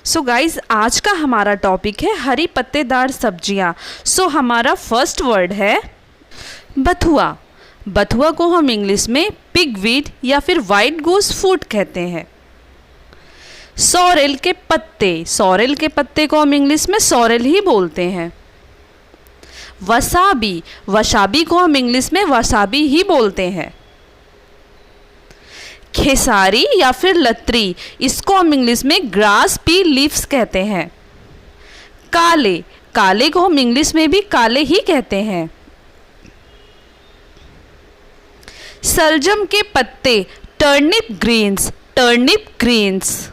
So guys आज का हमारा टॉपिक है हरी पत्तेदार सब्जियां। सो हमारा फर्स्ट वर्ड है बथुआ। बथुआ को हम इंग्लिश में पिगवीड या फिर वाइट गोस फूड कहते हैं। सॉरेल के पत्ते, सॉरेल के पत्ते को हम इंग्लिश में सॉरेल ही बोलते हैं। वसाबी, वसाबी को हम इंग्लिश में वसाबी ही बोलते हैं। खेसारी या फिर लतरी, इसको हम इंग्लिश में ग्रास पी लीव्स कहते हैं। काले, काले को हम इंग्लिश में भी काले ही कहते हैं। सलजम के पत्ते, टर्निप ग्रीन्स, टर्निप ग्रीन्स।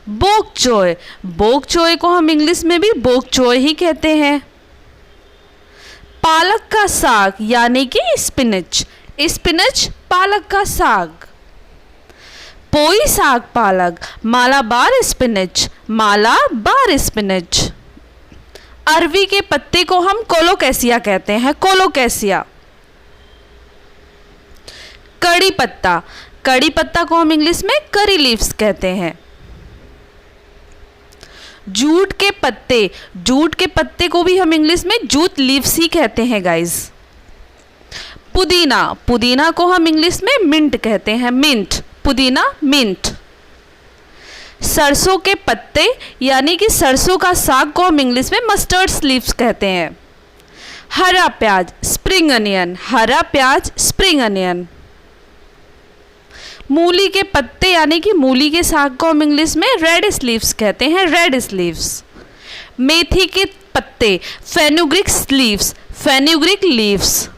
बोक चोय, बोक चोय को हम इंग्लिश में भी बोक चोय ही कहते हैं। पालक का साग यानी कि स्पिनच, स्पिनच पालक का साग। पोई साग पालक, मालाबार स्पिनच, मालाबार स्पिनच। अरवी के पत्ते को हम कोलोकेसिया कहते हैं, कोलोकेसिया। कड़ी पत्ता, कड़ी पत्ता को हम इंग्लिश में करी लीव्स कहते हैं। जूट के पत्ते, जूट के पत्ते को भी हम इंग्लिश में जूट लीव्स ही कहते हैं गाइस। पुदीना, पुदीना को हम इंग्लिश में मिंट कहते हैं, मिंट, पुदीना मिंट। सरसों के पत्ते यानी कि सरसों का साग को हम इंग्लिश में मस्टर्ड लीव्स कहते हैं। हरा प्याज, स्प्रिंग अनियन, हरा प्याज स्प्रिंग अनियन। मूली के पत्ते यानी कि मूली के साग को हम इंग्लिश में रेड लीव्स कहते हैं, रेड लीव्स। मेथी के पत्ते, फेनुग्रीक लीव्स, फेनुग्रीक लीव्स।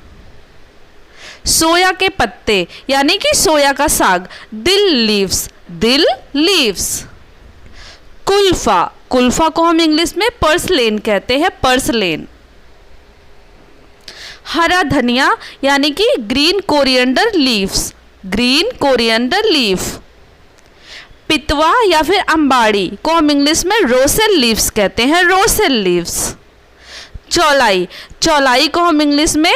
सोया के पत्ते यानी कि सोया का साग, दिल लीव्स, दिल लीव्स। कुल्फा, कुल्फा को हम इंग्लिश में पर्सलेन कहते हैं, पर्सलेन। हरा धनिया यानी कि green coriander leaves, green coriander leaf. पितवा या फिर अंबाड़ी को हम इंग्लिश में रोसेल लीव्स कहते हैं, रोसेल लीव्स। चौलाई, चौलाई को हम इंग्लिश में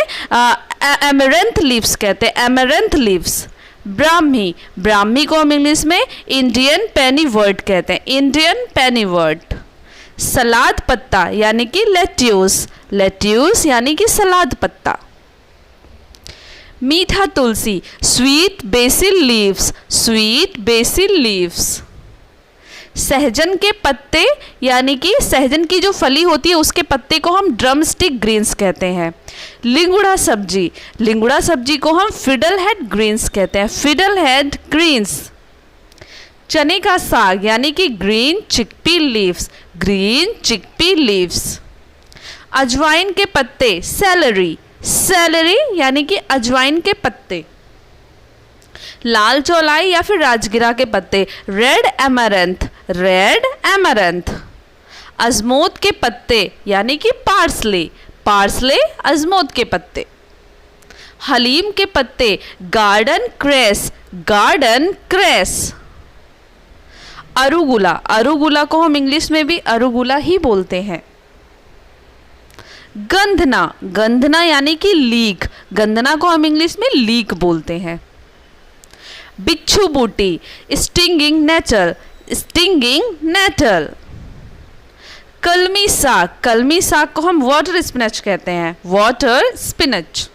एमेरेंथ लीव्स कहते हैं, एमेरेंथ लीव्स। ब्राह्मी, ब्राह्मी को हम इंग्लिश में इंडियन पेनीवर्ट कहते हैं, इंडियन पेनीवर्ट। सलाद पत्ता यानी कि लेट्यूस, लेट्यूस यानी कि सलाद पत्ता। मीठा तुलसी, sweet basil leaves, sweet basil leaves. सहजन के पत्ते यानी कि सहजन की जो फली होती है उसके पत्ते को हम ड्रम स्टिक ग्रीन्स कहते हैं। लिंगुड़ा सब्जी, लिंगुड़ा सब्जी को हम फिडल हेड ग्रीन्स कहते हैं, फिडल हेड ग्रीन्स। चने का साग यानी कि green chickpea leaves, green chickpea leaves. अजवाइन के पत्ते, सेलरी, सेलरी यानी कि अजवाइन के पत्ते। लाल चौलाई या फिर राजगिरा के पत्ते, रेड एमरंथ, रेड एमरंथ। अजमोद के पत्ते यानी कि पार्सले, पार्सले अजमोद के पत्ते। हलीम के पत्ते, garden cress, garden cress. Arugula, arugula को हम इंग्लिश में भी अरुगुला ही बोलते हैं। गंधना, गंधना यानी कि लीक, गंधना को हम इंग्लिश में लीक बोलते हैं। बिच्छू बूटी, स्टिंगिंग नेटल, स्टिंगिंग नेटल। कलमी साग, कलमी साग को हम वाटर स्पिनच कहते हैं, वाटर स्पिनच।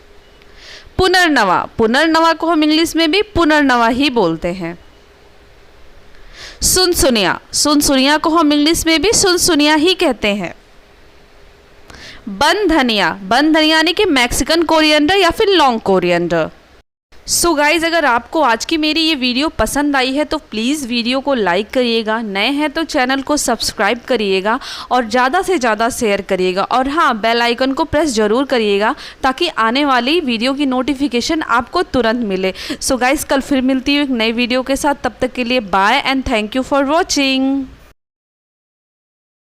पुनर्नवा, पुनर्नवा को हम इंग्लिश में भी पुनर्नवा ही बोलते हैं। सुनसुनिया, सुनसुनिया को हम इंग्लिश में भी सुनसुनिया ही कहते हैं। बन धनिया, बन धनिया यानी कि मैक्सिकन कोरिएंडर या फिर लॉन्ग कोरिएंडर। सो गाइज़, अगर आपको आज की मेरी ये वीडियो पसंद आई है तो प्लीज़ वीडियो को लाइक करिएगा, नए हैं तो चैनल को सब्सक्राइब करिएगा और ज़्यादा से ज़्यादा शेयर करिएगा। और हाँ, बेल आइकन को प्रेस ज़रूर करिएगा ताकि आने वाली वीडियो की नोटिफिकेशन आपको तुरंत मिले। सो गाइज़, कल फिर मिलती हूँ एक नई वीडियो के साथ, तब तक के लिए bye and thank you for watching.